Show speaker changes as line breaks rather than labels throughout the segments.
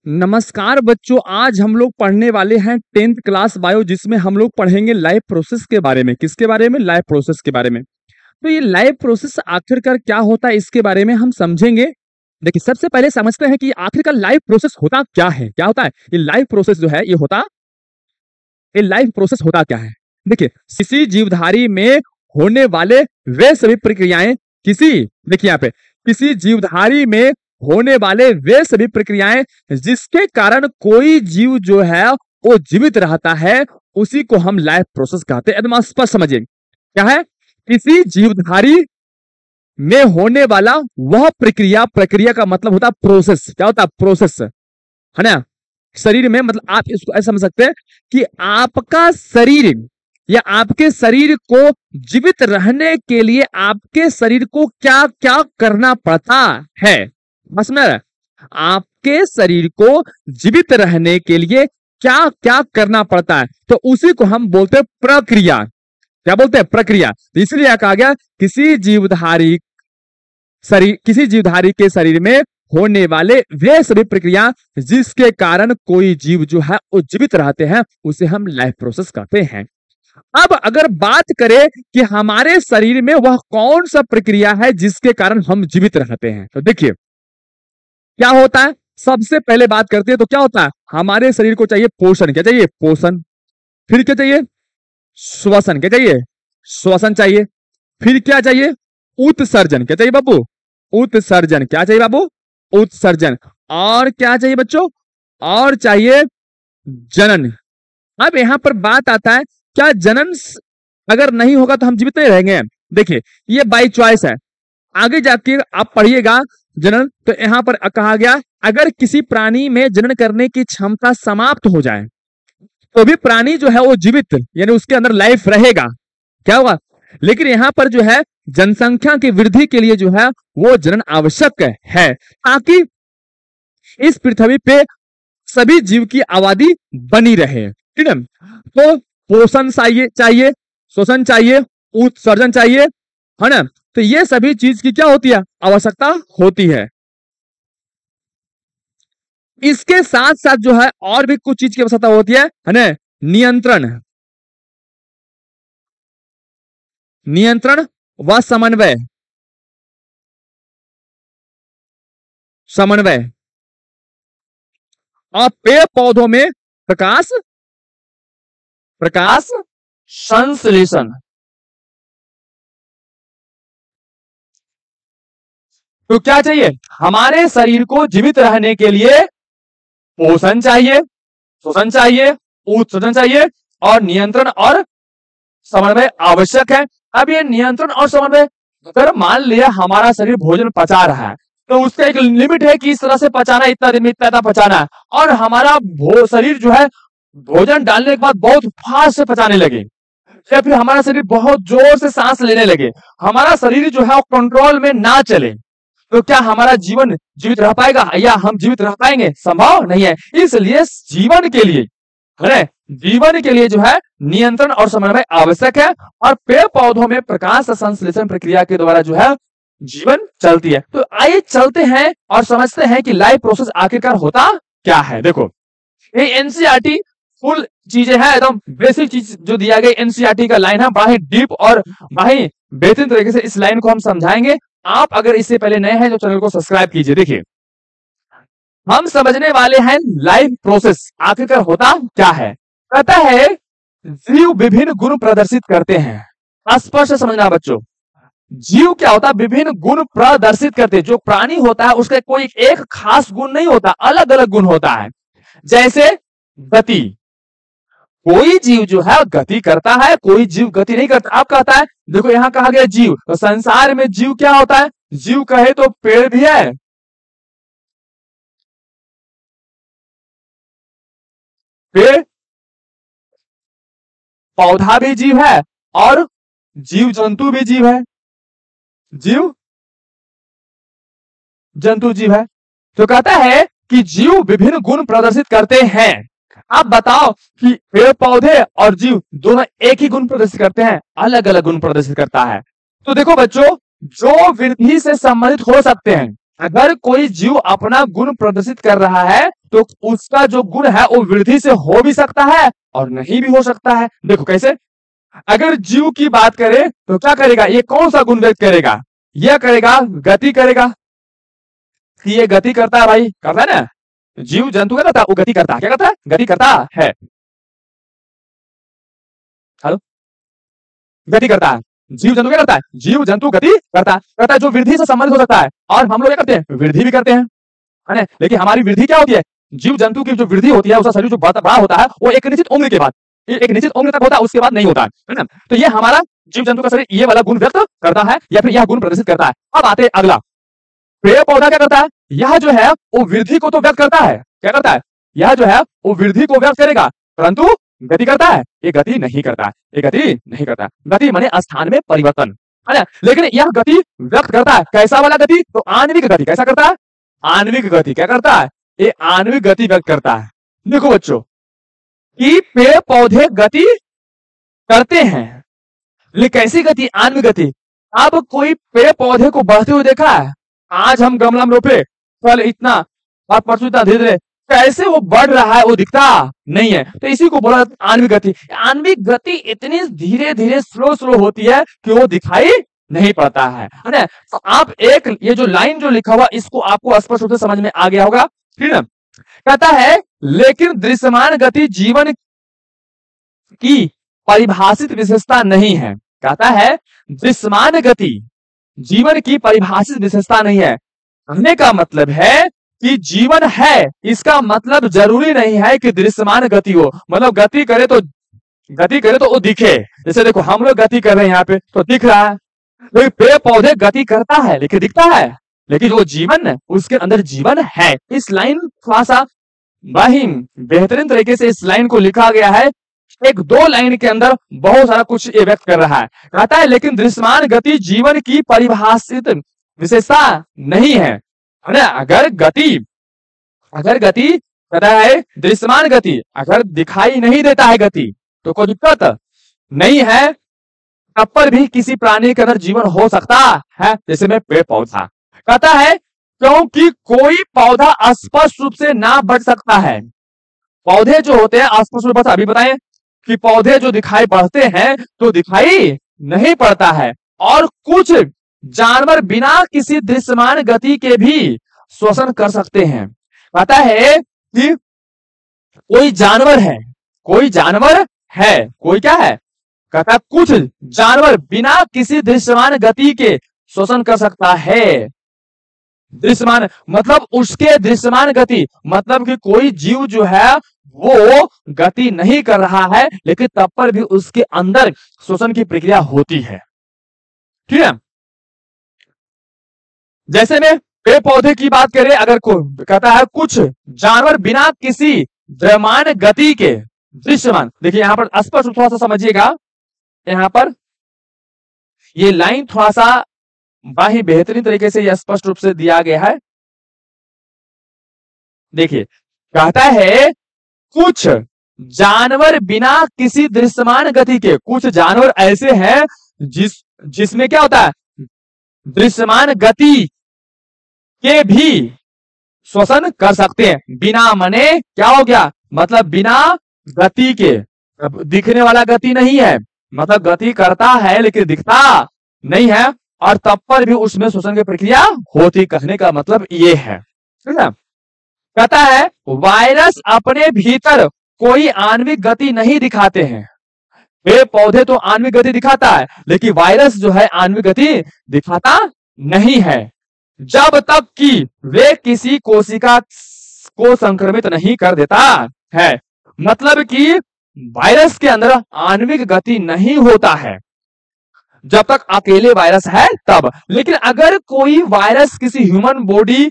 नमस्कार बच्चों, आज हम लोग पढ़ने वाले हैं 10th क्लास बायो, जिसमें हम लोग पढ़ेंगे लाइफ प्रोसेस के बारे में। किसके बारे में? लाइफ प्रोसेस के बारे में। तो ये लाइफ प्रोसेस आखिरकार क्या होता है, इसके बारे में हम समझेंगे। देखिए, सबसे पहले समझते हैं कि आखिरकार लाइफ प्रोसेस होता क्या है। क्या होता है ये लाइफ प्रोसेस जो है, ये लाइफ प्रोसेस होता क्या है। देखिए, किसी जीवधारी में होने वाले वे सभी प्रक्रियाएं देखिए यहाँ पे, किसी जीवधारी में होने वाले वे सभी प्रक्रियाएं जिसके कारण कोई जीव जो है वो जीवित रहता है, उसी को हम लाइफ प्रोसेस कहते हैं। एकदम स्पष्ट समझिए, क्या है? किसी जीवधारी में होने वाला वह प्रक्रिया का मतलब होता है प्रोसेस। क्या होता है? प्रोसेस, है ना। शरीर में, मतलब आप इसको ऐसा समझ सकते हैं कि आपका शरीर या आपके शरीर को जीवित रहने के लिए आपके शरीर को क्या क्या करना पड़ता है। बस में आपके शरीर को जीवित रहने के लिए क्या क्या करना पड़ता है, तो उसी को हम बोलते हैं प्रक्रिया। क्या बोलते हैं? प्रक्रिया। तो इसलिए कहा गया किसी जीवधारी के शरीर में होने वाले वे सभी प्रक्रिया जिसके कारण कोई जीव जो है वो जीवित रहते हैं, उसे हम लाइफ प्रोसेस कहते हैं। अब अगर बात करें कि हमारे शरीर में वह कौन सा प्रक्रिया है जिसके कारण हम जीवित रहते हैं, तो देखिए क्या होता है। सबसे पहले बात करते हैं तो क्या होता है, हमारे शरीर को चाहिए पोषण। क्या चाहिए? पोषण। फिर क्या चाहिए? श्वसन। क्या चाहिए? श्वसन चाहिए। फिर क्या चाहिए? उत्सर्जन। क्या चाहिए बाबू? उत्सर्जन। क्या चाहिए बाबू? उत्सर्जन। और क्या चाहिए बच्चों? और चाहिए जनन। अब यहां पर बात आता है, क्या जनन अगर नहीं होगा तो हम जीवित नहीं रहेंगे? देखिए, ये बाई चॉइस है। आगे जाके आप पढ़िएगा जनन, तो यहां पर कहा गया अगर किसी प्राणी में जनन करने की क्षमता समाप्त हो जाए तो भी प्राणी जो है वो जीवित, यानी उसके अंदर लाइफ रहेगा। क्या होगा? लेकिन यहां पर जो है जनसंख्या की वृद्धि के लिए जो है वो जनन आवश्यक है, ताकि इस पृथ्वी पे सभी जीव की आबादी बनी रहे। ठीक है। तो पोषण चाहिए, श्वसन चाहिए, उत्सर्जन चाहिए, है ना। तो ये सभी चीज की क्या होती है? आवश्यकता होती है। इसके साथ साथ जो है और भी कुछ चीज की आवश्यकता होती है ना। नियंत्रण व समन्वय। और पेड़ पौधों में प्रकाश संश्लेषण। तो क्या चाहिए? हमारे शरीर को जीवित रहने के लिए पोषण चाहिए, श्वसन चाहिए, उत्सर्जन चाहिए और नियंत्रण और समन्वय आवश्यक है। अब ये नियंत्रण और समन्वय, अगर मान लिया हमारा शरीर भोजन पचा रहा है तो उसका एक लिमिट है कि इस तरह से पचाना, इतना दिन में इतना पचाना है, और हमारा शरीर जो है भोजन डालने के बाद बहुत फास्ट से पचाने लगे, या फिर हमारा शरीर बहुत जोर से सांस लेने लगे, हमारा शरीर जो है वो कंट्रोल में ना चले, तो क्या हमारा जीवन जीवित रह पाएगा या हम जीवित रह पाएंगे? संभव नहीं है। इसलिए जीवन के लिए जो है नियंत्रण और समन्वय आवश्यक है, और पेड़ पौधों में प्रकाश संश्लेषण प्रक्रिया के द्वारा जो है जीवन चलती है। तो आइए चलते हैं और समझते हैं कि लाइफ प्रोसेस आखिरकार होता क्या है। देखो, ये एनसीईआरटी फुल चीजें हैं, एकदम बेसिक चीज जो दिया गया एनसीईआरटी का लाइन है, बड़ा ही डीप और बड़ा ही बेहतरीन तरीके से इस लाइन को हम समझाएंगे। आप अगर इससे पहले नए हैं तो चैनल को सब्सक्राइब कीजिए। देखिए, हम समझने वाले हैं लाइफ प्रोसेस आखिरकार होता क्या है। कहता है जीव विभिन्न गुण प्रदर्शित करते हैं। स्पष्ट समझना बच्चों, जीव क्या होता है? विभिन्न गुण प्रदर्शित करते हैं। जो प्राणी होता है उसका कोई एक खास गुण नहीं होता, अलग अलग गुण होता है। जैसे गति, कोई जीव जो है गति करता है, कोई जीव गति नहीं करता। अब कहता है, देखो यहां कहा गया जीव, तो संसार में जीव क्या होता है? जीव कहे तो पेड़ भी है, पेड़ पौधा भी जीव है, और जीव जंतु भी जीव है, जीव जंतु जीव है। तो कहता है कि जीव विभिन्न गुण प्रदर्शित करते हैं। आप बताओ कि पेड़ पौधे और जीव दोनों एक ही गुण प्रदर्शित करते हैं? अलग अलग गुण प्रदर्शित करता है। तो देखो बच्चों, जो वृद्धि से संबंधित हो सकते हैं, अगर कोई जीव अपना गुण प्रदर्शित कर रहा है तो उसका जो गुण है वो वृद्धि से हो भी सकता है और नहीं भी हो सकता है। देखो कैसे, अगर जीव की बात करें तो क्या करेगा, ये कौन सा गुण व्यक्त करेगा, यह करेगा गति करेगा कि ये गति करता है, भाई करता है ना, जीव जंतु क्या करता है, वो गति करता है, क्या करता है, गति करता है, हेलो, गति करता है। जीव जंतु क्या करता है, जीव जंतु गति करता है जो वृद्धि से संबंधित हो सकता है, और हम लोग क्या करते हैं, वृद्धि भी करते हैं, है ना। लेकिन हमारी वृद्धि क्या होती है, जीव जंतु की जो वृद्धि होती है, उसका शरीर जो बड़ा होता है वो एक निश्चित उम्र के बाद, एक निश्चित उम्र तक होता है, उसके बाद नहीं होता है ना। तो ये हमारा जीव जंतु का शरीर ये वाला गुण व्यक्त करता है या फिर यह गुण प्रदर्शित करता है। अब आते अगला, पेड़ पौधा क्या करता है, यह जो है वो वृद्धि को तो व्यक्त करता है, क्या करता है, यह जो है वो वृद्धि को व्यक्त करेगा, परंतु गति करता है, ये गति नहीं करता है, ये गति नहीं करता। गति माने स्थान में परिवर्तन, है ना। लेकिन यह गति व्यक्त करता है, कैसा वाला गति, तो आणविक गति। कैसा करता है, आणविक गति क्या करता है, ये आणविक गति व्यक्त करता है। देखो बच्चों कि पेड़ पौधे गति करते हैं, लेकिन कैसी गति, आणविक गति। अब कोई पेड़ पौधे को बढ़ते हुए देखा है, आज हम गमला में रोपे, फल इतना और परसों इतना, धीरे धीरे कैसे वो बढ़ रहा है वो दिखता नहीं है, तो इसी को बोला आणविक गति। आणविक गति इतनी धीरे धीरे स्लो होती है कि वो दिखाई नहीं पड़ता है ना। तो आप एक ये जो लाइन जो लिखा हुआ इसको आपको स्पष्ट रूप से समझ में आ गया होगा, ठीक है। कहता है लेकिन दृश्यमान गति जीवन की परिभाषित विशेषता नहीं है। कहता है दृश्यमान गति जीवन की परिभाषित विशेषता नहीं है। कहने का मतलब है कि जीवन है, इसका मतलब जरूरी नहीं है कि दृश्यमान गति हो, मतलब गति करे तो वो दिखे। जैसे देखो हम लोग गति कर रहे हैं यहाँ पे तो दिख रहा है, लेकिन पेड़ पौधे गति करता है लेकिन दिखता है, लेकिन जो जीवन है उसके अंदर जीवन है। इस लाइन थोड़ा सा बेहतरीन तरीके से इस लाइन को लिखा गया है, एक दो लाइन के अंदर बहुत सारा कुछ ये व्यक्त कर रहा है। कहता है लेकिन दृश्यमान गति जीवन की परिभाषित विशेषता नहीं है, ना। अगर गति कहता है दृश्यमान गति अगर दिखाई नहीं देता है गति तो कोई दिक्कत नहीं है, तब पर भी किसी प्राणी के अंदर जीवन हो सकता है, जैसे में पेड़ पौधा। कहता है क्योंकि कोई पौधा स्पष्ट रूप से ना बढ़ सकता है। पौधे जो होते हैं स्पष्ट रूप से अभी बताएं कि पौधे जो दिखाई पड़ते हैं तो दिखाई नहीं पड़ता है, और कुछ जानवर बिना किसी दृश्यमान गति के भी श्वसन कर सकते हैं। कहता है कि कोई जानवर है, कोई क्या है, कहता है कुछ जानवर बिना किसी दृश्यमान गति के श्वसन कर सकता है। दृश्यमान मतलब उसके दृश्यमान गति मतलब कि कोई जीव जो है वो गति नहीं कर रहा है, लेकिन तब पर भी उसके अंदर श्वसन की प्रक्रिया होती है, ठीक है। जैसे में पेड़ पौधे की बात करें, अगर कहता है कुछ जानवर बिना किसी द्रव्यमान गति के दृश्यमान, देखिए यहां पर स्पष्ट थोड़ा सा समझिएगा, यहां पर ये लाइन थोड़ा सा बाही बेहतरीन तरीके से यह स्पष्ट रूप से दिया गया है। देखिए कहता है कुछ जानवर बिना किसी दृश्यमान गति के, कुछ जानवर ऐसे हैं जिसमें क्या होता है, दृश्यमान गति के भी श्वसन कर सकते हैं। बिना मने क्या हो गया, मतलब बिना गति के, दिखने वाला गति नहीं है, मतलब गति करता है लेकिन दिखता नहीं है, और तब पर भी उसमें श्वसन की प्रक्रिया होती। कहने का मतलब ये है, ठीक है। कहता है वायरस अपने भीतर कोई आणविक गति नहीं दिखाते हैं। पेड़ पौधे तो आणविक गति दिखाता है, लेकिन वायरस जो है आणविक गति दिखाता नहीं है, जब तक कि वे किसी कोशिका को संक्रमित नहीं कर देता है। मतलब कि वायरस के अंदर आणविक गति नहीं होता है जब तक अकेले वायरस है तब, लेकिन अगर कोई वायरस किसी ह्यूमन बॉडी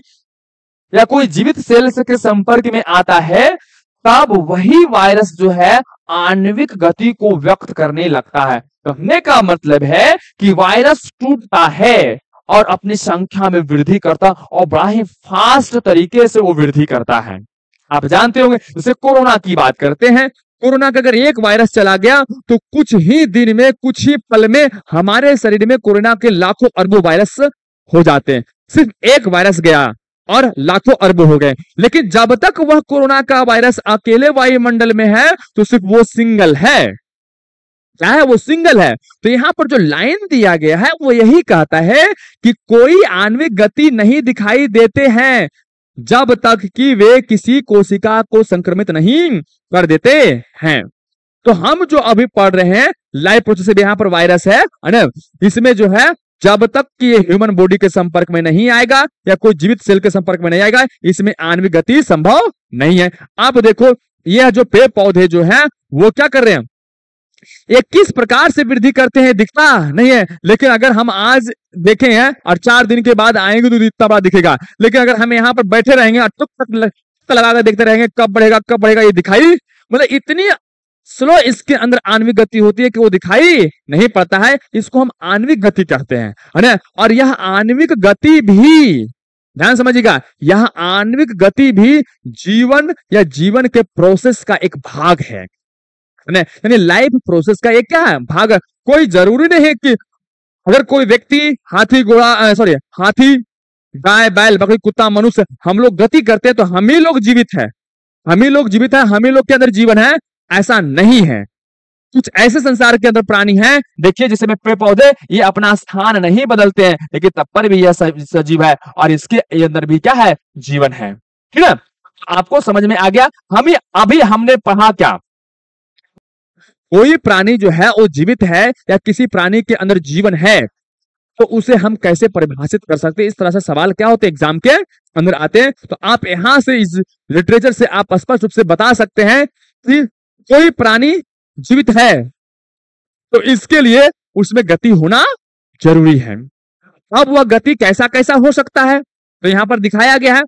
या कोई जीवित सेल्स के संपर्क में आता है तब वही वायरस जो है आणविक गति को व्यक्त करने लगता है। कहने का मतलब है कि वायरस टूटता है और अपनी संख्या में वृद्धि करता, और बड़ा ही फास्ट तरीके से वो वृद्धि करता है। आप जानते होंगे, जैसे कोरोना की बात करते हैं, कोरोना का अगर एक वायरस चला गया तो कुछ ही दिन में, कुछ ही पल में हमारे शरीर में कोरोना के लाखों अरबों वायरस हो जाते हैं। सिर्फ एक वायरस गया और लाखों अरबों हो गए। लेकिन जब तक वह कोरोना का वायरस अकेले वायुमंडल में है तो सिर्फ वो सिंगल है। क्या है? वो सिंगल है। तो यहां पर जो लाइन दिया गया है वो यही कहता है कि कोई आणविक गति नहीं दिखाई देते हैं जब तक कि वे किसी कोशिका को संक्रमित नहीं कर देते हैं। तो हम जो अभी पढ़ रहे हैं लाइव प्रोसेस, यहां पर वायरस है ना, इसमें जो है जब तक कि ये ह्यूमन बॉडी के संपर्क में नहीं आएगा या कोई जीवित सेल के संपर्क में नहीं आएगा, इसमें आणविक गति संभव नहीं है। अब देखो ये जो पेड़ पौधे जो है वो क्या कर रहे हैं, ये किस प्रकार से वृद्धि करते हैं दिखता नहीं है। लेकिन अगर हम आज देखें हैं और 4 दिन के बाद आएंगे तो इतना बड़ा दिखेगा। लेकिन अगर हम यहाँ पर बैठे रहेंगे और टुक लगाकर देखते रहेंगे कब बढ़ेगा, ये दिखाई, मतलब इतनी स्लो इसके अंदर आणविक गति होती है कि वो दिखाई नहीं पड़ता है। इसको हम आणविक गति कहते हैं, है ना। और यह आणविक गति भी, ध्यान समझिएगा, यह आणविक गति भी जीवन या जीवन के प्रोसेस का एक भाग है, यानी लाइफ प्रोसेस का एक क्या है, भाग है। कोई जरूरी नहीं है कि अगर कोई व्यक्ति हाथी गाय बैल बकरी कुत्ता मनुष्य हम लोग गति करते हैं तो हम ही लोग जीवित है, हम ही लोग के अंदर जीवन है, ऐसा नहीं है। कुछ ऐसे संसार के अंदर प्राणी हैं, देखिए जैसे में पेड़ पौधे, ये अपना स्थान नहीं बदलते हैं लेकिन तब पर भी यह सजीव है और इसके अंदर भी क्या है, जीवन है। ठीक है, आपको समझ में आ गया। अभी हमने पढ़ा क्या, कोई प्राणी जो है वो जीवित है या किसी प्राणी के अंदर जीवन है तो उसे हम कैसे परिभाषित कर सकते हैं। इस तरह से सवाल क्या होते हैं एग्जाम के अंदर आते हैं। तो आप यहां से इस लिटरेचर से आप स्पष्ट रूप से बता सकते हैं कि कोई प्राणी जीवित है तो इसके लिए उसमें गति होना जरूरी है। अब वह गति कैसा कैसा हो सकता है, तो यहां पर दिखाया गया है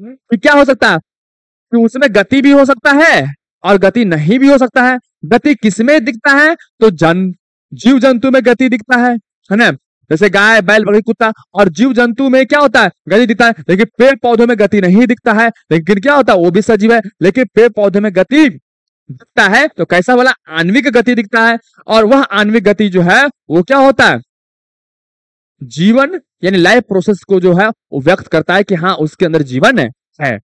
कि क्या हो सकता है, कि उसमें गति भी हो सकता है और गति नहीं भी हो सकता है। गति किसमें दिखता है, तो जीव जंतु में गति दिखता है ना, जैसे गाय बैल बकरी कुत्ता, और जीव जंतु में क्या होता है, गति दिखता है। लेकिन पेड़ पौधों में गति नहीं दिखता है, लेकिन क्या होता है, वो भी सजीव है लेकिन पेड़ पौधों में गति दिखता है। तो कैसा वाला, आणविक गति दिखता है। और वह आणविक गति जो है वो क्या होता है, जीवन यानी लाइफ प्रोसेस को जो है वो व्यक्त करता है कि हाँ उसके अंदर जीवन है।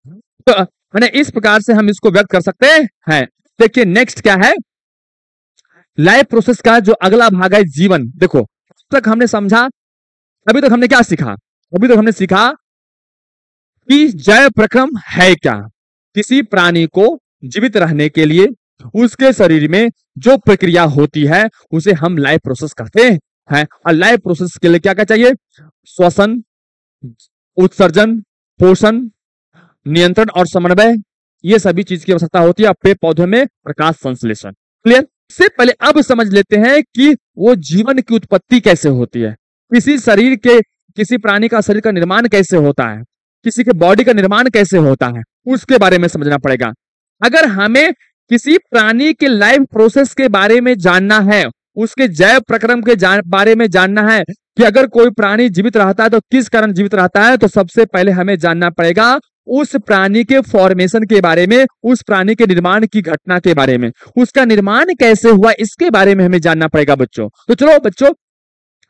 तो इस प्रकार से हम इसको व्यक्त कर सकते हैं। देखिए नेक्स्ट क्या है, लाइफ प्रोसेस का जो अगला भाग है जीवन। देखो अब तक हमने समझा, अभी तक हमने क्या सीखा, अभी तक हमने सीखा कि जैव प्रक्रम है क्या। किसी प्राणी को जीवित रहने के लिए उसके शरीर में जो प्रक्रिया होती है उसे हम लाइफ प्रोसेस कहते हैं। और लाइफ प्रोसेस के लिए क्या क्या चाहिए, श्वसन, उत्सर्जन, पोषण, नियंत्रण और समन्वय, ये सभी चीज की आवश्यकता होती है। पेड़ पौधों में प्रकाश संश्लेषण। क्लियर। इससे पहले अब समझ लेते हैं कि वो जीवन की उत्पत्ति कैसे होती है, किसी प्राणी का शरीर का निर्माण कैसे होता है, किसी के बॉडी का निर्माण कैसे होता है, उसके बारे में समझना पड़ेगा। अगर हमें किसी प्राणी के लाइफ प्रोसेस के बारे में जानना है, उसके जैव प्रक्रम के बारे में जानना है कि अगर कोई प्राणी जीवित रहता है तो किस कारण जीवित रहता है, तो सबसे पहले हमें जानना पड़ेगा उस प्राणी के फॉर्मेशन के बारे में, उस प्राणी के निर्माण की घटना के बारे में, उसका निर्माण कैसे हुआ इसके बारे में हमें जानना पड़ेगा बच्चों। तो चलो बच्चों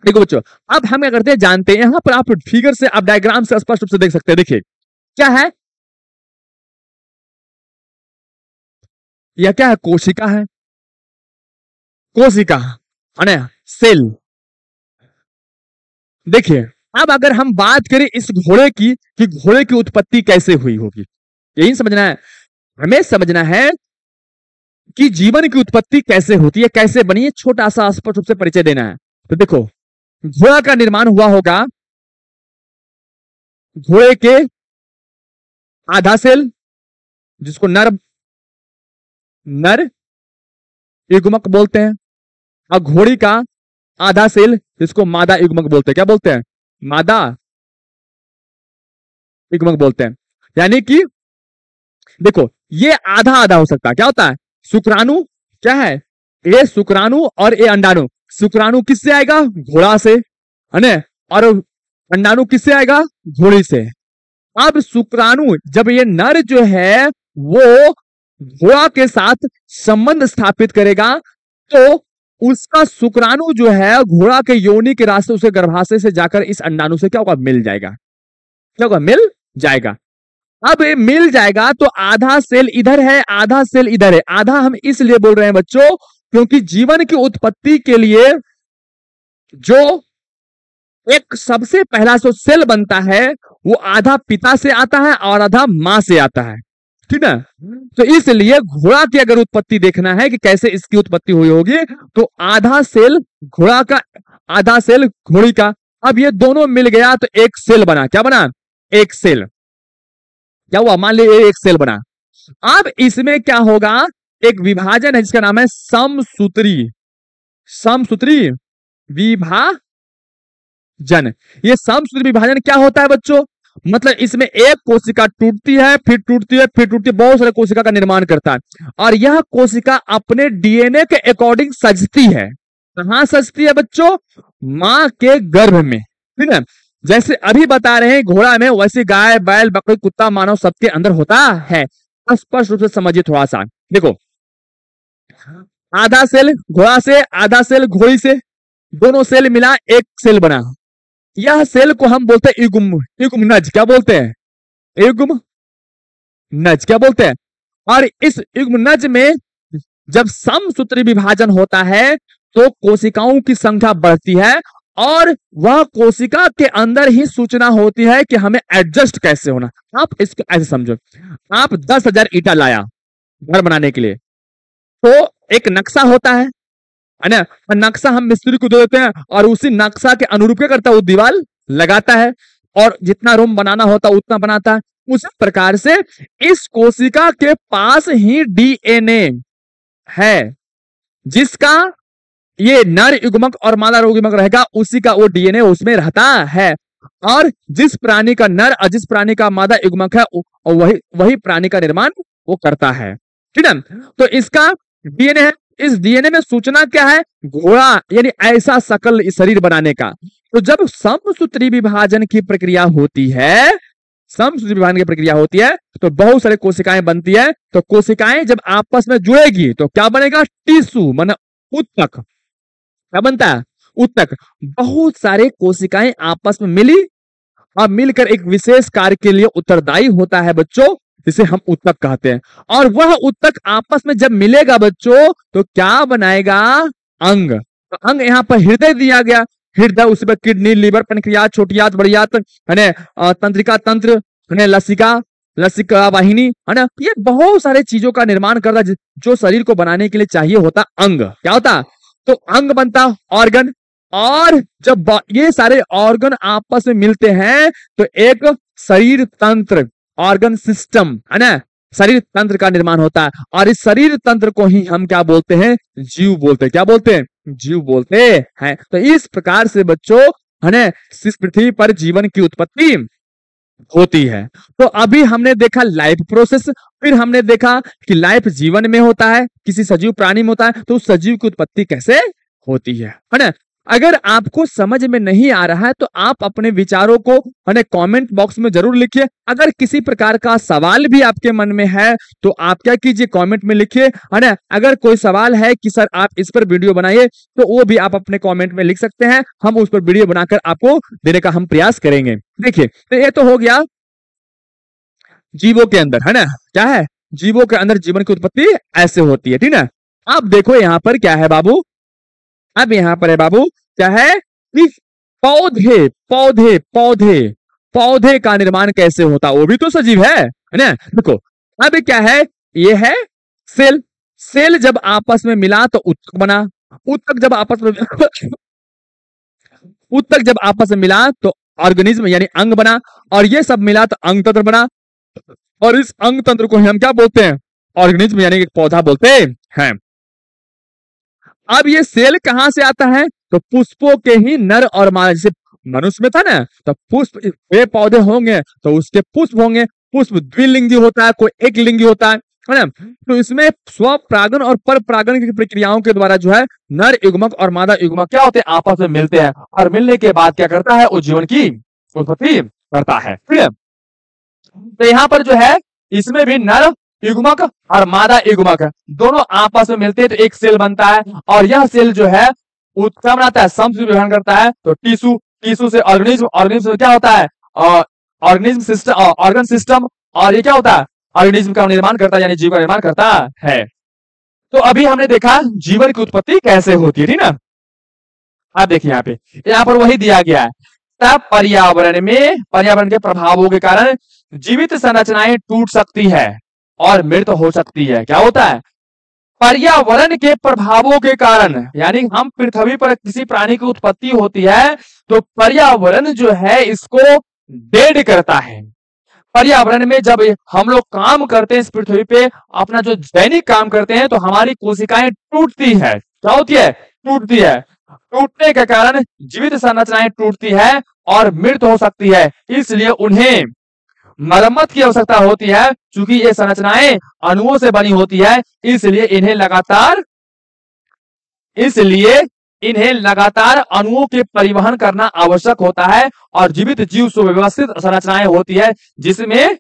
देखो बच्चों, अब हम क्या करते हैं जानते हैं। यहां पर आप फिगर से, आप डायग्राम से स्पष्ट रूप से देख सकते हैं। देखिए क्या है, यह क्या है, कोशिका है, कोशिका है ना, सेल। देखिए अब अगर हम बात करें इस घोड़े की कि घोड़े की उत्पत्ति कैसे हुई होगी, यही समझना है हमें। समझना है कि जीवन की उत्पत्ति कैसे होती है, कैसे बनी है, छोटा सा स्पष्ट रूप से परिचय देना है। तो देखो घोड़ा का निर्माण हुआ होगा, घोड़े के आधा सेल जिसको नर युग्मक बोलते हैं, और घोड़ी का आधा सेल जिसको मादा युग्मक बोलते हैं। क्या बोलते हैं, मादा युग्मक बोलते हैं। यानी कि देखो ये आधा आधा हो सकता है। क्या होता है, शुक्राणु क्या है, ये शुक्राणु और ये अंडाणु। शुक्राणु किससे आएगा, घोड़ा से, है ना, और अंडाणु किससे आएगा, घोड़ी से। अब शुक्राणु जब ये नर जो है वो घोड़ा के साथ संबंध स्थापित करेगा तो उसका शुक्राणु जो है घोड़ा के योनि के रास्ते उसके गर्भाशय से जाकर इस अंडाणु से क्या होगा, मिल जाएगा। क्या होगा, मिल जाएगा। अब ये मिल जाएगा तो आधा सेल इधर है, आधा सेल इधर है। आधा हम इसलिए बोल रहे हैं बच्चों क्योंकि जीवन की उत्पत्ति के लिए जो एक सबसे पहला जो सेल बनता है वो आधा पिता से आता है और आधा मां से आता है, ठीक है। तो इसलिए घोड़ा की अगर उत्पत्ति देखना है कि कैसे इसकी उत्पत्ति हुई होगी तो आधा सेल घोड़ा का, आधा सेल घोड़ी का। अब ये दोनों मिल गया तो एक सेल बना। क्या बना, एक सेल। क्या हुआ, मान लीजिए एक सेल बना। अब इसमें क्या होगा, एक विभाजन है जिसका नाम है समसूत्री, समसूत्री विभाजन। ये समसूत्री विभाजन क्या होता है बच्चों, मतलब इसमें एक कोशिका टूटती है, फिर टूटती है, फिर टूटती है, बहुत सारे कोशिका का निर्माण करता है और यह कोशिका अपने डीएनए के अकॉर्डिंग सजती है। कहां सजती है बच्चों, मां के गर्भ में, ठीक है। जैसे अभी बता रहे हैं घोड़ा में, वैसे गाय, बैल, बकरी, कुत्ता, मानव सबके अंदर होता है। स्पष्ट रूप से समझिए थोड़ा सा। देखो, आधा सेल घोड़ा से, आधा सेल घोड़ी से, दोनों सेल मिला एक सेल बना। यह सेल को हम बोलते हैं युग्म, युग्म नज। क्या बोलते हैं, युग्म नज। क्या बोलते हैं। और इस युग्म नज में जब समसूत्री विभाजन होता है तो कोशिकाओं की संख्या बढ़ती है और वह कोशिका के अंदर ही सूचना होती है कि हमें एडजस्ट कैसे होना। आप इसको ऐसे समझो, आप 10,000 ईंटा लाया घर बनाने के लिए, तो एक नक्शा होता है ना। नक्शा हम मिस्त्री को दे देते हैं और उसी नक्शा के अनुरूप क्या करता है, वो दीवार लगाता है और जितना रूम बनाना होता है उतना बनाता है। उसी प्रकार से इस कोशिका के पास ही डीएनए है, जिसका ये नर युग्मक और मादा युग्मक रहेगा, उसी का वो डीएनए उसमें रहता है। और जिस प्राणी का नर और जिस प्राणी का मादा युग्मक है वही प्राणी का निर्माण वो करता है, ठीक है। तो इसका डीएनए है, इस डीएनए में सूचना क्या है, घोड़ा यानी ऐसा शकल शरीर बनाने का। तो जब समसूत्री विभाजन की प्रक्रिया होती है, समसूत्री विभाजन की प्रक्रिया होती है तो बहुत सारे कोशिकाएं बनती है। तो कोशिकाएं जब आपस में जुड़ेगी तो क्या बनेगा, टिश्यू, माना उत्तक। क्या बनता है, उत्तक। बहुत सारे कोशिकाएं आपस में मिली और मिलकर एक विशेष कार्य के लिए उत्तरदायी होता है बच्चों, जिसे हम उत्तक कहते हैं। और वह उत्तक आपस में जब मिलेगा बच्चों तो क्या बनाएगा, अंग। तो अंग यहाँ पर हृदय दिया गया, हृदय, उसी पर किडनी, लीवर, पैंक्रियाज, छोटी आंत, बड़ी आंत, है तंत्रिका तंत्र, है लसिका, लसिका वाहिनी, है ना। ये बहुत सारे चीजों का निर्माण करता है जो शरीर को बनाने के लिए चाहिए होता अंग। क्या होता, तो अंग बनता, ऑर्गन। और जब ये सारे ऑर्गन आपस में मिलते हैं तो एक शरीर तंत्र, ऑर्गन सिस्टम, है ना, शरीर तंत्र का निर्माण होता है। और इस शरीर तंत्र को ही हम क्या बोलते हैं, जीव बोलते हैं। क्या बोलते हैं, जीव बोलते हैं। तो इस प्रकार से बच्चों, है ना, इस पृथ्वी पर जीवन की उत्पत्ति होती है। तो अभी हमने देखा लाइफ प्रोसेस, फिर हमने देखा कि लाइफ जीवन में होता है, किसी सजीव प्राणी में होता है, तो उस सजीव की उत्पत्ति कैसे होती है ना। अगर आपको समझ में नहीं आ रहा है तो आप अपने विचारों को कमेंट बॉक्स में जरूर लिखिए। अगर किसी प्रकार का सवाल भी आपके मन में है तो आप क्या कीजिए, कमेंट में लिखिए, है ना। अगर कोई सवाल है कि सर आप इस पर वीडियो बनाइए तो वो भी आप अपने कमेंट में लिख सकते हैं, हम उस पर वीडियो बनाकर आपको देने का हम प्रयास करेंगे। देखिए, तो ये तो हो गया जीवों के अंदर, है ना, क्या है, जीवों के अंदर जीवन की उत्पत्ति ऐसे होती है, ठीक है। अब देखो यहाँ पर क्या है बाबू, अब यहाँ पर है बाबू क्या है कि पौधे पौधे पौधे पौधे का निर्माण कैसे होता, वो भी तो सजीव है ना। देखो अब क्या है, ये है सेल। सेल जब आपस में मिला तो उत्तक बना। उत्तक जब आपस में उत्तक जब आपस में मिला तो ऑर्गेनिज्म यानी अंग बना। और ये सब मिला तो अंग तंत्र बना। और इस अंग तंत्र को हम क्या बोलते हैं, ऑर्गेनिज्म यानी कि पौधा बोलते हैं। अब ये सेल कहां से आता है, तो पुष्पों के ही नर और मादा। जैसे मनुष्य में था ना, तो पुष्प पेड़ पौधे होंगे तो उसके पुष्प होंगे। पुष्प द्विलिंगी होता है, कोई एक लिंगी होता है ना। तो इसमें स्वपरागन और परपरागन की प्रक्रियाओं के द्वारा जो है नर युग्मक और मादा युग्मक क्या होते हैं, आपस में मिलते हैं। और मिलने के बाद क्या करता है, वो जीवन की उत्पत्ति करता है। ठीक है, तो यहाँ पर जो है इसमें भी नर युग्मक और मादा युग्मक दोनों आपस में मिलते हैं तो एक सेल बनता है, और यह सेल जो है क्या बनाता है, समसूत्री विभाजन करता है। तो टिश्यू, टिश्यू से ऑर्गेनिज्म, ऑर्गेनिज्म से क्या होता है, ऑर्गेनिज्म सिस्टम, ऑर्गन सिस्टम, और ये क्या होता है, ऑर्गेनिज्म का निर्माण करता है, यानी जीव का निर्माण करता है। तो अभी हमने देखा जीवन की उत्पत्ति कैसे होती है, ठीक ना। आप देखिए यहाँ पर वही दिया गया है, तब पर्यावरण में, पर्यावरण के प्रभावों के कारण जीवित संरचनाएं टूट सकती है और मृत हो सकती है। क्या होता है, पर्यावरण के प्रभावों के कारण, यानी हम पृथ्वी पर किसी प्राणी की उत्पत्ति होती है तो पर्यावरण जो है इसको डेड करता है। पर्यावरण में जब हम लोग काम करते हैं इस पृथ्वी पे, अपना जो दैनिक काम करते हैं, तो हमारी कोशिकाएं टूटती है। क्या होती है, टूटती है। टूटने के कारण जीवित संरचनाएं टूटती है और मृत हो सकती है, इसलिए उन्हें मरम्मत की आवश्यकता होती है। क्योंकि ये संरचनाएं अणुओं से बनी होती है, इसलिए इन्हें लगातार अणुओं के परिवहन करना आवश्यक होता है। और जीवित जीव सुव्यवस्थित संरचनाएं होती है जिसमें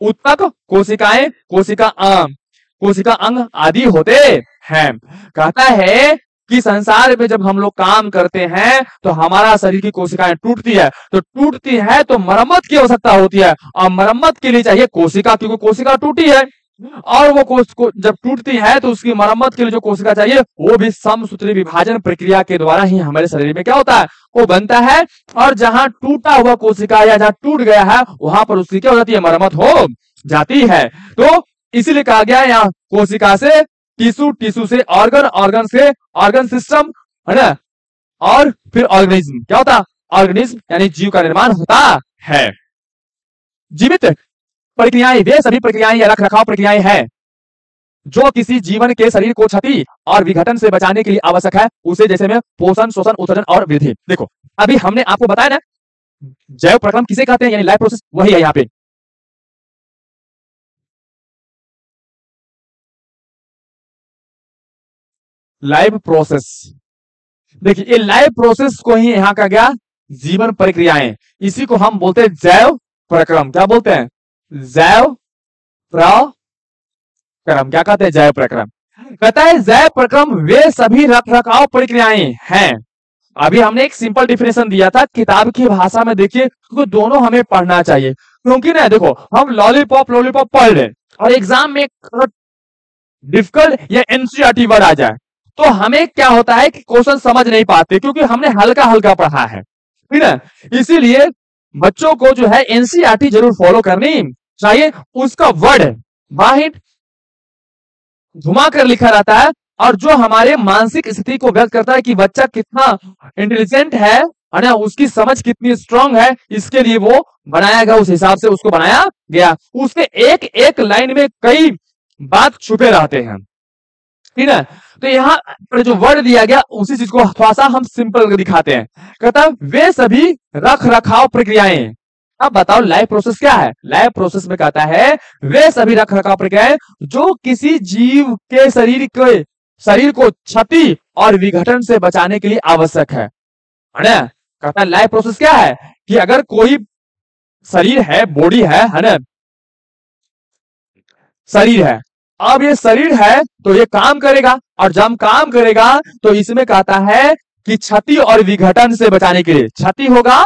उत्तक, कोशिकाएं, कोशिका अंग आदि होते हैं। कहता है कि संसार में जब हम लोग काम करते हैं तो हमारा शरीर की कोशिकाएं टूटती है, तो टूटती है तो मरम्मत की आवश्यकता होती है, और मरम्मत के लिए चाहिए कोशिका, क्योंकि कोशिका टूटी है, और वो जब टूटती है तो उसकी मरम्मत के लिए जो कोशिका चाहिए वो भी समसूत्री विभाजन प्रक्रिया के द्वारा ही हमारे शरीर में क्या होता है, वो बनता है। और जहां टूटा हुआ कोशिका या जहां टूट गया है वहां पर उसकी क्या हो जाती है, मरम्मत हो जाती है। तो इसीलिए कहा गया है यहाँ कोशिका से टिश्यू, टिश्यू से ऑर्गन, ऑर्गन से ऑर्गन सिस्टम, है ना, और फिर ऑर्गेनिज्म। क्या होता है, ऑर्गेनिज्म यानी जीव का निर्माण होता है। जीवित प्रक्रियाएं वे सभी प्रक्रियाएं या रख रखाव प्रक्रियाएं हैं जो किसी जीवन के शरीर को क्षति और विघटन से बचाने के लिए आवश्यक है। उसे जैसे में पोषण, शोषण, उत्सर्जन और वृद्धि। देखो अभी हमने आपको बताया ना जैव प्रक्रम किसे कहते हैं, यानी लाइफ प्रोसेस, वही है यहाँ पे। लाइफ प्रोसेस, देखिए ये लाइफ प्रोसेस को ही यहां का गया जीवन प्रक्रियाएं, इसी को हम बोलते हैं जैव प्रक्रम। क्या बोलते हैं, जैव प्रक्रम। क्या कहते हैं, जैव प्रक्रम। कहता है जैव प्रक्रम वे सभी रख रखाव प्रक्रियाएं हैं। अभी हमने एक सिंपल डिफिनेशन दिया था किताब की भाषा में, देखिए तो दोनों हमें पढ़ना चाहिए, क्योंकि ना देखो हम लॉलीपॉप लॉलीपॉप पढ़ रहे और एग्जाम में डिफिकल्ट या एनसीईआरटी वर्ड आ जाए तो हमें क्या होता है कि क्वेश्चन समझ नहीं पाते, क्योंकि हमने हल्का हल्का पढ़ा है, ठीक है। इसीलिए बच्चों को जो है एनसीईआरटी जरूर फॉलो करनी चाहिए। उसका वर्ड बाहर घुमा कर लिखा रहता है, और जो हमारे मानसिक स्थिति को व्यक्त करता है कि बच्चा कितना इंटेलिजेंट है ना, उसकी समझ कितनी स्ट्रांग है, इसके लिए वो बनाया गया, उस हिसाब से उसको बनाया गया। उसके एक एक लाइन में कई बात छुपे रहते हैं, ठीक है। तो यहाँ पर जो वर्ड दिया गया उसी चीज को थोड़ा सा हम सिंपल दिखाते हैं। कहता है वे सभी रख रखाव प्रक्रियाएं। अब बताओ लाइफ प्रोसेस क्या है। लाइफ प्रोसेस में कहता है वे सभी रख रखाव प्रक्रियाएं जो किसी जीव के शरीर को क्षति और विघटन से बचाने के लिए आवश्यक है ना। कहता है लाइफ प्रोसेस क्या है कि अगर कोई शरीर है, बॉडी है ना, शरीर है, अब ये शरीर है तो ये काम करेगा, और जब काम करेगा तो इसमें कहता है कि क्षति और विघटन से बचाने के लिए, क्षति होगा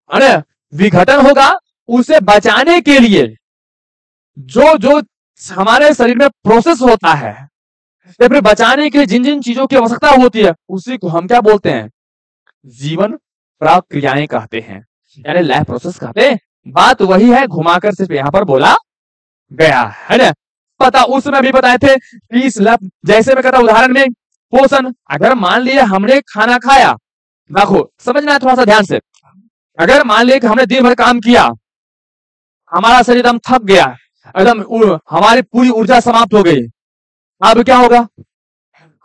अरे विघटन होगा, उसे बचाने के लिए जो जो हमारे शरीर में प्रोसेस होता है या फिर बचाने के लिए जिन जिन चीजों की आवश्यकता होती है उसी को हम क्या बोलते हैं, जीवन प्रक्रियाएं कहते हैं, यानी लाइफ प्रोसेस कहते हैं। बात वही है, घुमाकर सिर्फ यहां पर बोला गया है ना। पता उसमें भी बताए थे कि जैसे मैं कहता उदाहरण में पोषण, अगर मान लिया हमने खाना खाया, देखो समझना है थोड़ा सा ध्यान से, अगर मान लिया कि हमने दिन भर काम किया, हमारा शरीर एकदम थक गया, एकदम हमारी पूरी ऊर्जा समाप्त हो गई, अब क्या होगा,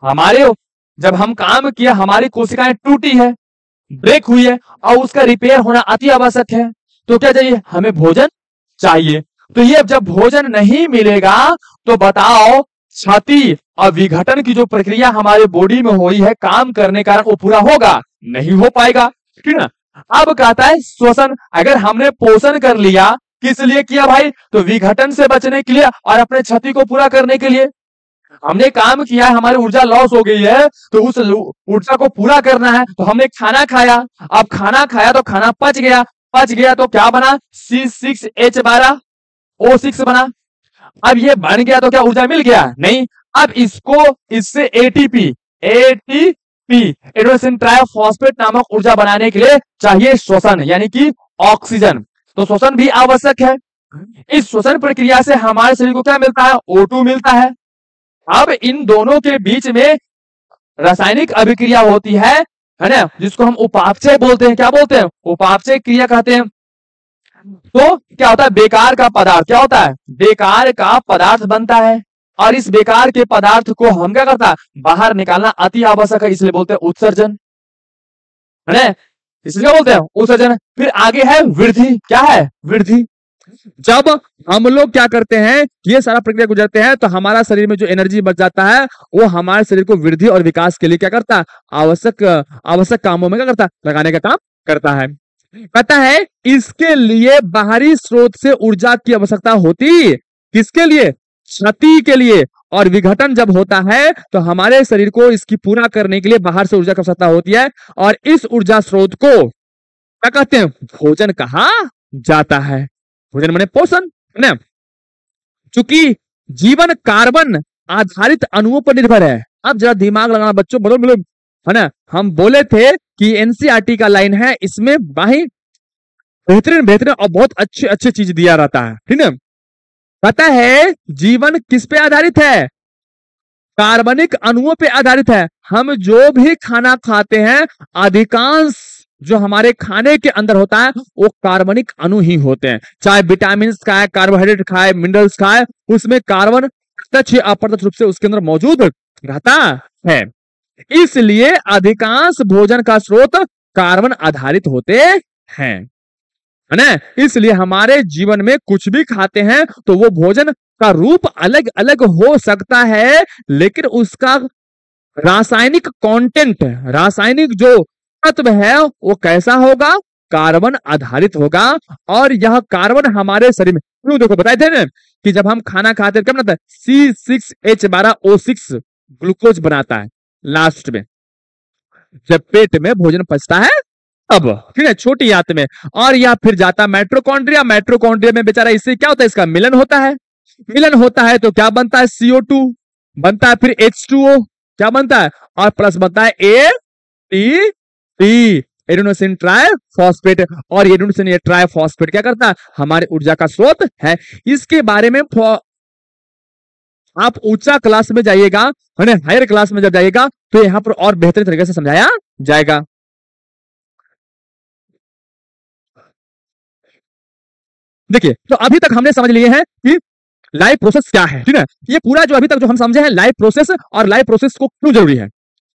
हमारे जब हम काम किया हमारी कोशिकाएं टूटी है, ब्रेक हुई है, और उसका रिपेयर होना अति आवश्यक है। तो क्या चाहिए, हमें भोजन चाहिए। तो ये जब भोजन नहीं मिलेगा तो बताओ क्षति और विघटन की जो प्रक्रिया हमारे बॉडी में हुई है काम करने का, वो पूरा होगा नहीं हो पाएगा, ठीक है। अब कहता है श्वसन, अगर हमने पोषण कर लिया किस लिए किया भाई? तो विघटन से बचने के लिए और अपने क्षति को पूरा करने के लिए। हमने काम किया है, हमारी ऊर्जा लॉस हो गई है, तो उस ऊर्जा को पूरा करना है। तो हमने खाना खाया, अब खाना खाया तो खाना पच गया तो क्या बना? C6H12O6 बना। अब ये बन गया तो क्या ऊर्जा मिल गया? नहीं। अब इससे एटीपी एडेनोसिन ट्राइफॉस्फेट नामक ऊर्जा बनाने के लिए चाहिए श्वसन, यानी कि ऑक्सीजन। तो श्वसन भी आवश्यक है। इस श्वसन प्रक्रिया से हमारे शरीर को क्या मिलता है? O2 मिलता है। अब इन दोनों के बीच में रासायनिक अभिक्रिया होती है ना, जिसको हम उपापचय बोलते हैं। क्या बोलते हैं? उपापचय क्रिया कहते हैं। तो क्या होता है? बेकार का पदार्थ क्या होता है? बेकार का पदार्थ बनता है, और इस बेकार के पदार्थ को हम क्या करता है? बाहर निकालना अति आवश्यक है, इसलिए बोलते हैं उत्सर्जन, है ना? इसलिए बोलते हैं उत्सर्जन। फिर आगे है वृद्धि। क्या है? वृद्धि। जब हम लोग क्या करते हैं, ये सारा प्रक्रिया गुजरते हैं, तो हमारा शरीर में जो एनर्जी बच जाता है, वो हमारे शरीर को वृद्धि और विकास के लिए क्या करता है? आवश्यक कामों में क्या करता है? लगाने का काम करता है। कहता है इसके लिए बाहरी स्रोत से ऊर्जा की आवश्यकता होती। किसके लिए? क्षति के लिए। और विघटन जब होता है तो हमारे शरीर को इसकी पूरा करने के लिए बाहर से ऊर्जा की आवश्यकता होती है, और इस ऊर्जा स्रोत को क्या कहते हैं? भोजन कहा जाता है। भोजन माने पोषण, है ना? चूंकि जीवन कार्बन आधारित अणुओं पर निर्भर है। अब जरा दिमाग लगाना बच्चों, बोलो, है ना? हम बोले थे कि एनसीईआरटी का लाइन है, इसमें भाई बेहतरीन और बहुत अच्छे चीज दिया रहता है, ठीक है? पता है जीवन किस पे आधारित है? कार्बनिक अणुओं पे आधारित है। हम जो भी खाना खाते हैं, अधिकांश जो हमारे खाने के अंदर होता है वो कार्बनिक अणु ही होते हैं। चाहे विटामिन खाए, कार्बोहाइड्रेट खाए, मिनरल्स खाए, उसमें कार्बन प्रत्यक्ष या अप्रत्यक्ष रूप से उसके अंदर मौजूद रहता है। इसलिए अधिकांश भोजन का स्रोत कार्बन आधारित होते हैं, है ना? इसलिए हमारे जीवन में कुछ भी खाते हैं तो वो भोजन का रूप अलग अलग हो सकता है, लेकिन उसका रासायनिक कंटेंट, रासायनिक जो तत्व है वो कैसा होगा? कार्बन आधारित होगा। और यह कार्बन हमारे शरीर में, क्यों? देखो बताए थे ना कि जब हम खाना खाते हैं क्या बनाता है? C6H12O6 ग्लूकोज बनाता है लास्ट में, जब पेट में भोजन पचता है अब, ठीक है, छोटी आंत में। और यह फिर जाता है माइटोकॉन्ड्रिया। माइटोकॉन्ड्रिया में बेचारा इससे क्या होता है? इसका मिलन होता है। मिलन होता है तो क्या बनता है? CO2 बनता है, फिर H2O क्या बनता है? और प्लस बनता है ATP, एडेनोसिन ट्राइफॉस्फेट। और एडेनोसिन ट्राइफॉस्फेट क्या करता है? हमारे ऊर्जा का स्रोत है। इसके बारे में आप ऊंचा क्लास में जाइएगा, हायर क्लास में जब जाइएगा तो यहां पर और बेहतर तरीके से समझाया जाएगा। देखिए, तो अभी तक हमने समझ लिए हैं कि लाइफ प्रोसेस क्या है, ठीक है? ये पूरा जो अभी तक जो हम समझे हैं लाइफ प्रोसेस, और लाइफ प्रोसेस को क्यों जरूरी है।